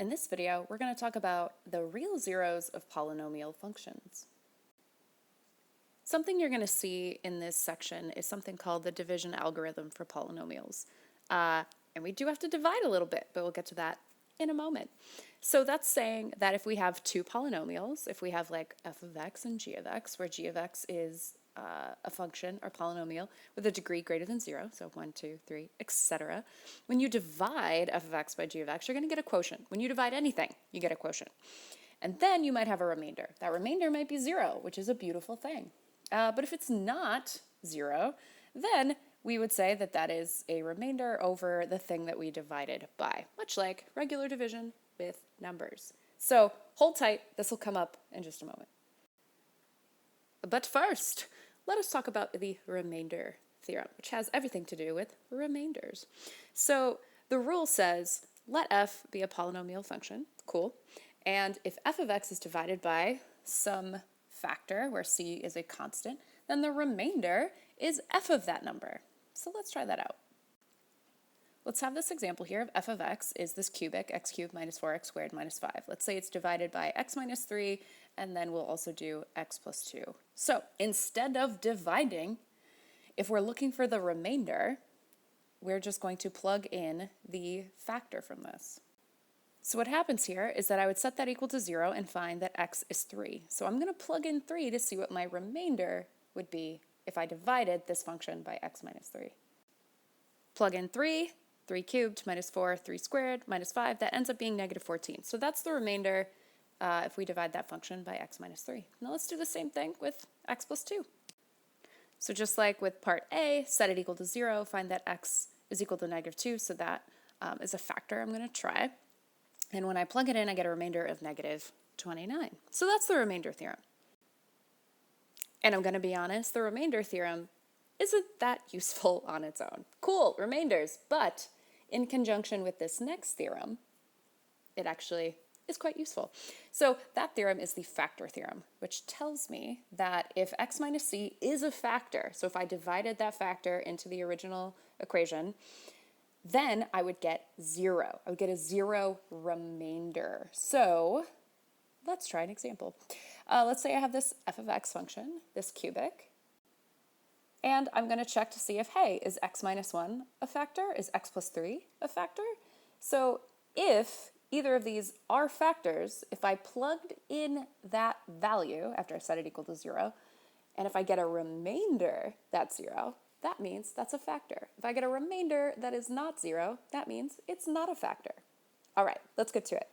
In this video, we're going to talk about the real zeros of polynomial functions. Something you're going to see in this section is something called the division algorithm for polynomials. And we do have to divide a little bit, but we'll get to that in a moment. So that's saying that if we have two polynomials, if we have like f of x and g of x, where g of x is a function or polynomial with a degree greater than 0, so 1, 2, 3, etc. When you divide f of x by g of x, you're going to get a quotient. When you divide anything, you get a quotient. And then you might have a remainder. That remainder might be 0, which is a beautiful thing. But if it's not 0, then we would say that that is a remainder over the thing that we divided by, much like regular division with numbers. So hold tight, this will come up in just a moment. But first, let us talk about the remainder theorem, which has everything to do with remainders. So the rule says, let f be a polynomial function, cool, and if f of x is divided by some factor, where c is a constant, then the remainder is f of that number. So let's try that out. Let's have this example here of f of x is this cubic, x cubed minus 4x squared minus 5. Let's say it's divided by x minus 3, and then we'll also do x plus 2. So instead of dividing, if we're looking for the remainder, we're just going to plug in the factor from this. So what happens here is that I would set that equal to 0 and find that x is 3. So I'm going to plug in 3 to see what my remainder would be if I divided this function by x minus 3. Plug in 3 cubed minus 4, 3 squared minus 5, that ends up being negative 14. So that's the remainder if we divide that function by x minus 3. Now let's do the same thing with x plus 2. So just like with part A, set it equal to 0, find that x is equal to negative 2, so that is a factor I'm going to try. And when I plug it in, I get a remainder of negative 29. So that's the remainder theorem. And I'm going to be honest, the remainder theorem isn't that useful on its own. Cool, remainders, but in conjunction with this next theorem, it actually is quite useful. So that theorem is the factor theorem, which tells me that if x minus c is a factor, so if I divided that factor into the original equation, then I would get 0. I would get a 0 remainder. So let's try an example. Let's say I have this f of x function, this cubic, and I'm going to check to see if, hey, is x minus 1 a factor? Is x plus 3 a factor? So if either of these are factors, if I plugged in that value after I set it equal to 0, and if I get a remainder that's 0, that means that's a factor. If I get a remainder that is not 0, that means it's not a factor. All right, let's get to it.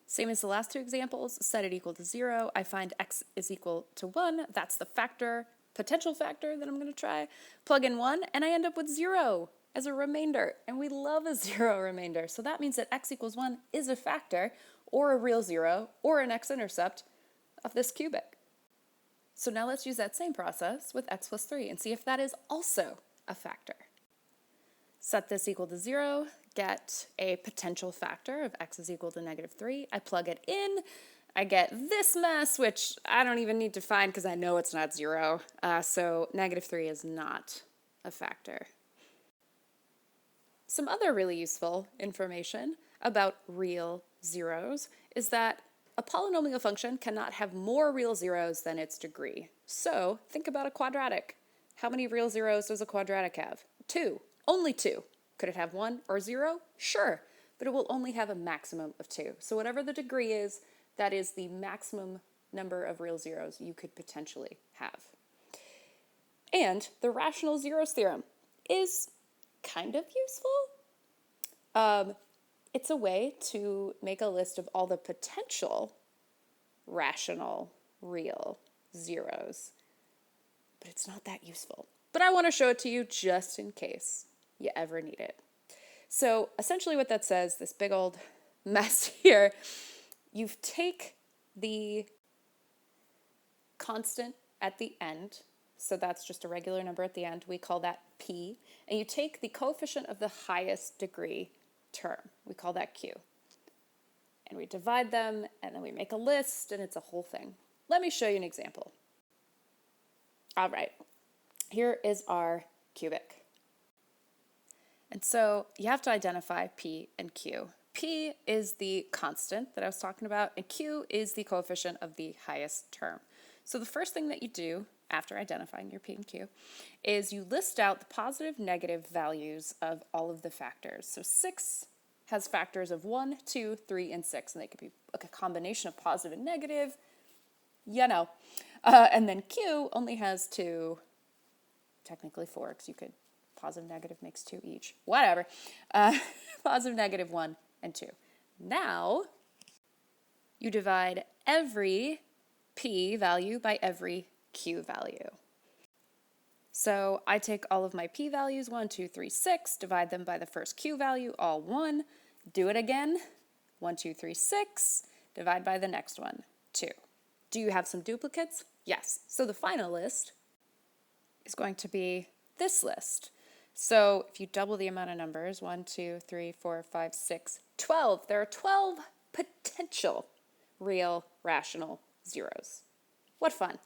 Same as the last two examples, set it equal to 0. I find x is equal to 1. That's the factor, potential factor that I'm going to try. Plug in 1, and I end up with 0 as a remainder. And we love a 0 remainder. So that means that x equals 1 is a factor, or a real 0, or an x-intercept of this cubic. So now let's use that same process with x plus 3 and see if that is also a factor. Set this equal to 0, get a potential factor of x is equal to negative 3. I plug it in, I get this mess, which I don't even need to find because I know it's not 0. So negative 3 is not a factor. Some other really useful information about real zeros is that a polynomial function cannot have more real zeros than its degree. So think about a quadratic. How many real zeros does a quadratic have? 2. Only 2. Could it have 1 or 0? Sure, but it will only have a maximum of 2. So whatever the degree is, that is the maximum number of real zeros you could potentially have. And the rational zeros theorem is kind of useful. It's a way to make a list of all the potential rational real zeros, but it's not that useful. But I want to show it to you just in case you ever need it. So essentially what that says, this big old mess here, you take the constant at the end, so that's just a regular number at the end, we call that p, and you take the coefficient of the highest degree term, we call that q. And we divide them, and then we make a list, and it's a whole thing. Let me show you an example. All right, here is our cubic. And so you have to identify P and Q. P is the constant that I was talking about, and Q is the coefficient of the highest term. So the first thing that you do after identifying your P and Q is you list out the positive, negative values of all of the factors. So 6 has factors of 1, 2, 3, and 6, and they could be a combination of positive and negative, you know. And then Q only has 2, technically 4, because you could, positive, negative makes 2 each, whatever. Positive, negative, 1, and 2. Now, you divide every P value by every Q value. So I take all of my P values, 1, 2, 3, 6, divide them by the first Q value, all 1, do it again, 1, 2, 3, 6, divide by the next one, 2. Do you have some duplicates? Yes. So the final list is going to be this list. So if you double the amount of numbers, 1, 2, 3, 4, 5, 6, 12, there are 12 potential real rational zeros. What fun.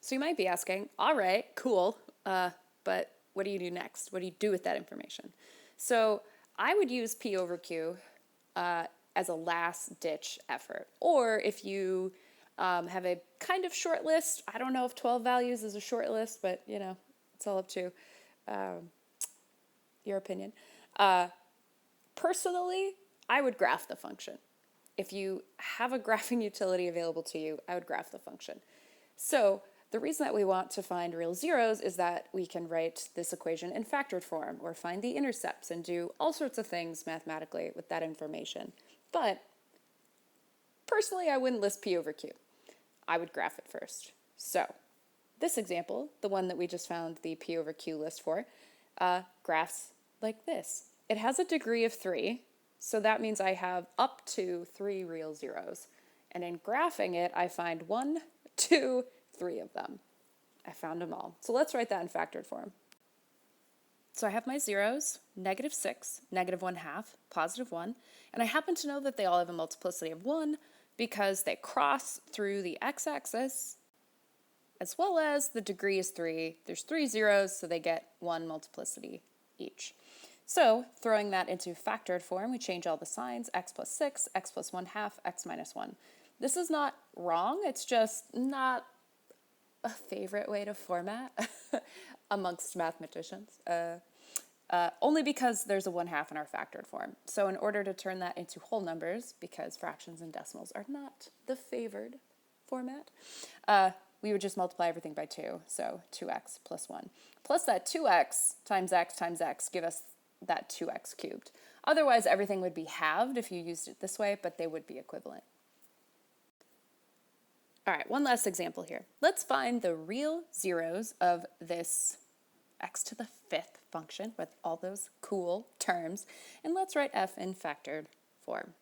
So you might be asking, all right, cool, but what do you do next? What do you do with that information? So I would use P over Q as a last-ditch effort. Or if you have a kind of short list, I don't know if 12 values is a short list, but, you know, it's all up to your opinion. Personally, I would graph the function. If you have a graphing utility available to you, I would graph the function. So the reason that we want to find real zeros is that we can write this equation in factored form or find the intercepts and do all sorts of things mathematically with that information. But personally, I wouldn't list P over Q. I would graph it first. So this example, the one that we just found the P over Q list for, graphs like this. It has a degree of 3, so that means I have up to 3 real zeros. And in graphing it, I find 1, 2, 3 of them. I found them all. So let's write that in factored form. So I have my zeros, -6, -1/2, +1, and I happen to know that they all have a multiplicity of 1 because they cross through the x-axis, as well as the degree is 3. There's 3 zeros, so they get 1 multiplicity each. So throwing that into factored form, we change all the signs, x plus 6, x plus 1/2, x minus 1. This is not wrong, it's just not a favorite way to format amongst mathematicians. Only because there's a 1/2 in our factored form. So in order to turn that into whole numbers, because fractions and decimals are not the favored format, we would just multiply everything by 2, so 2x plus 1. Plus that 2x times x give us that 2x cubed. Otherwise, everything would be halved if you used it this way, but they would be equivalent. All right, one last example here. Let's find the real zeros of this x to the 5th function with all those cool terms, and let's write f in factored form.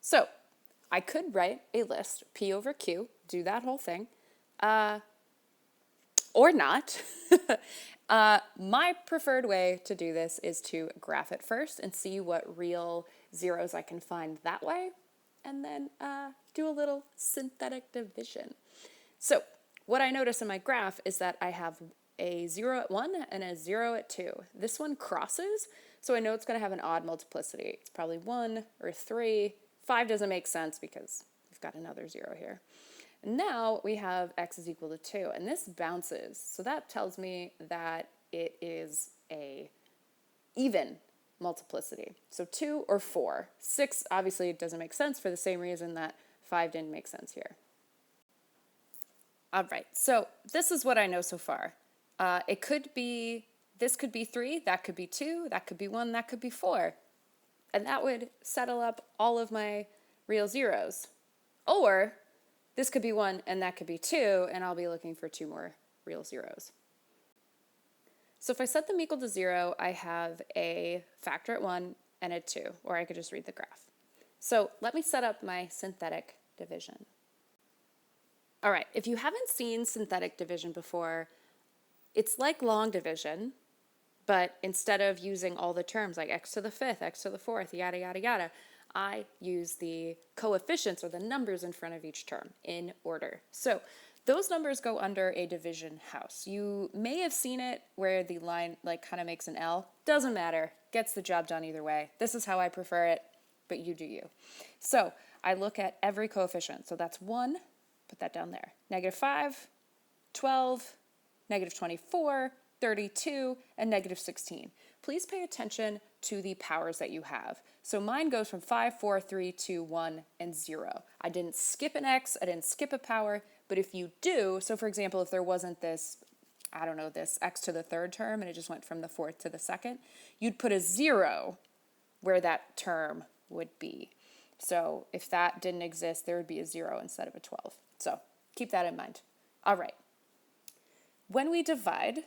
So I could write a list, P over Q, do that whole thing, or not. My preferred way to do this is to graph it first and see what real zeros I can find that way, and then do a little synthetic division. So what I notice in my graph is that I have a 0 at 1 and a 0 at 2. This one crosses, so I know it's going to have an odd multiplicity. It's probably 1 or 3. 5 doesn't make sense because we've got another 0 here. And now we have x is equal to 2, and this bounces. So that tells me that it is a even multiplicity. So 2 or 4. 6 obviously doesn't make sense for the same reason that 5 didn't make sense here. All right, so this is what I know so far. This could be 3, that could be 2, that could be 1, that could be 4. And that would settle up all of my real zeros. Or this could be 1 and that could be 2, and I'll be looking for 2 more real zeros. So if I set them equal to 0, I have a factor at 1 and a 2, or I could just read the graph. So let me set up my synthetic division. All right, if you haven't seen synthetic division before, it's like long division, but instead of using all the terms like x to the 5th, x to the 4th, yada, yada, yada, I use the coefficients or the numbers in front of each term in order. So those numbers go under a division house. You may have seen it where the line like kind of makes an L. Doesn't matter. Gets the job done either way. This is how I prefer it, but you do you. So I look at every coefficient. So that's 1, put that down there. -5, 12, -24, 32, and -16. Please pay attention to the powers that you have. So mine goes from 5, 4, 3, 2, 1, and 0. I didn't skip an x, I didn't skip a power, but if you do, so for example, if there wasn't this, I don't know, this x to the third term and it just went from the fourth to the second, you'd put a 0 where that term would be. So if that didn't exist, there would be a 0 instead of a 12. So keep that in mind. All right. When we divide,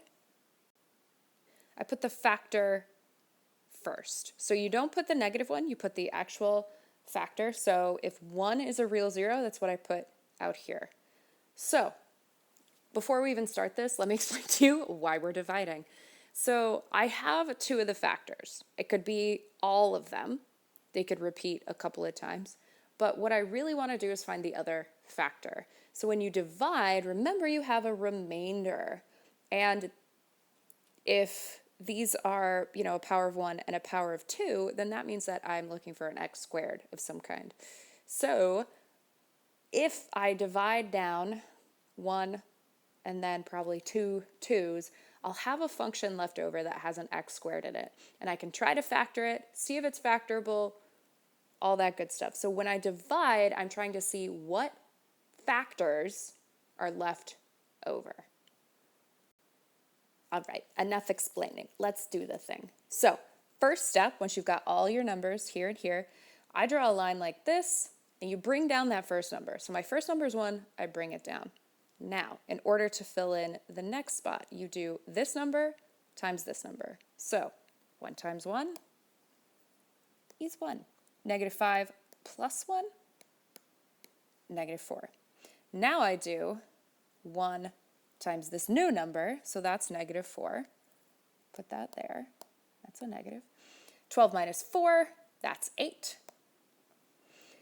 I put the factor first. So you don't put the -1, you put the actual factor. So if 1 is a real 0, that's what I put out here. So before we even start this, let me explain to you why we're dividing. So I have 2 of the factors. It could be all of them. They could repeat a couple of times. But what I really want to do is find the other factor. So when you divide, remember you have a remainder. And if these are, a power of 1 and a power of 2, then that means that I'm looking for an x squared of some kind. So if I divide down 1 and then probably 2 2's, I'll have a function left over that has an x squared in it. And I can try to factor it, see if it's factorable, all that good stuff. So when I divide, I'm trying to see what factors are left over. All right, enough explaining. Let's do the thing. So first step, once you've got all your numbers here and here, I draw a line like this, and you bring down that first number. So my first number is 1, I bring it down. Now, in order to fill in the next spot, you do this number times this number. So 1 times 1 is 1. -5 plus 1, -4. Now I do 1 times this new number, so that's -4. Put that there. That's a negative. 12 minus 4, that's 8.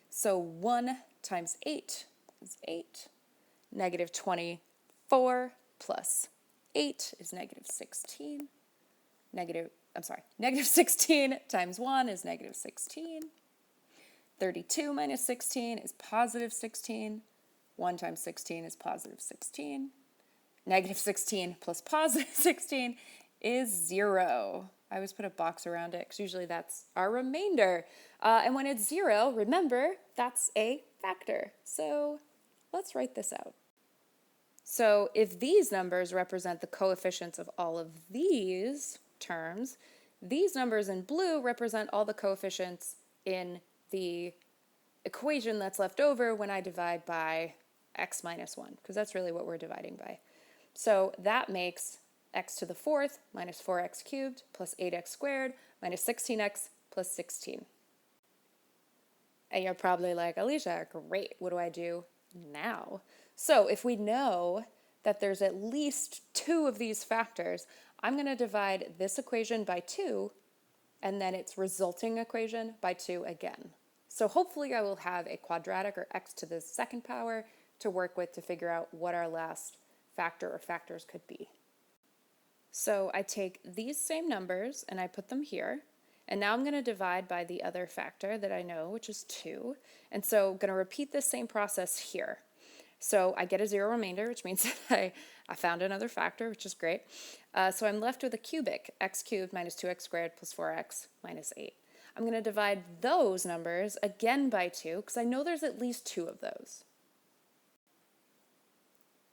So 1 times 8 is 8. -24 plus 8 is -16. -16 times 1 is -16. 32 minus 16 is +16. 1 times 16 is +16. -16 plus +16 is 0. I always put a box around it because usually that's our remainder. And when it's 0, remember, that's a factor. So let's write this out. So if these numbers represent the coefficients of all of these terms, these numbers in blue represent all the coefficients in the equation that's left over when I divide by x minus 1, because that's really what we're dividing by. So that makes x to the 4th minus 4x cubed plus 8x squared minus 16x plus 16. And you're probably like, Alicia, great, what do I do now? So if we know that there's at least 2 of these factors, I'm going to divide this equation by 2 and then its resulting equation by 2 again. So hopefully I will have a quadratic or x to the 2nd power to work with to figure out what our last factor or factors could be. So I take these same numbers and I put them here. And now I'm going to divide by the other factor that I know, which is 2. And so I'm going to repeat this same process here. So I get a 0 remainder, which means that I found another factor, which is great. So I'm left with a cubic, x cubed minus 2x squared plus 4x minus 8. I'm going to divide those numbers again by 2 because I know there's at least 2 of those.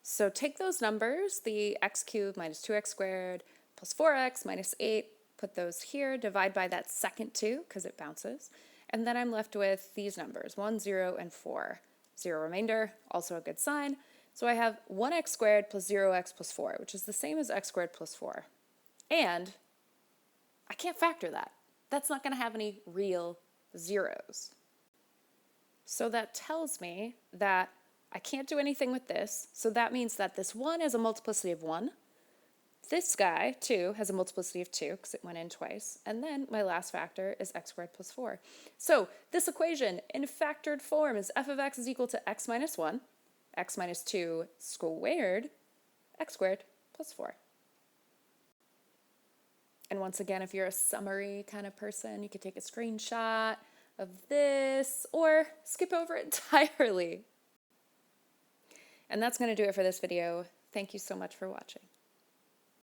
So take those numbers, the x cubed minus 2x squared plus 4x minus 8, put those here, divide by that second 2 because it bounces, and then I'm left with these numbers, 1, 0, and 4. 0 remainder, also a good sign. So I have 1x squared plus 0x plus 4, which is the same as x squared plus 4. And I can't factor that. That's not going to have any real zeros. So that tells me that I can't do anything with this, so that means that this 1 is a multiplicity of 1. This guy, 2, has a multiplicity of 2 because it went in twice. And then my last factor is x squared plus 4. So this equation in factored form is f of x is equal to x minus 1, x minus 2 squared, x squared plus 4. And once again, if you're a summary kind of person, you could take a screenshot of this or skip over it entirely. And that's going to do it for this video. Thank you so much for watching.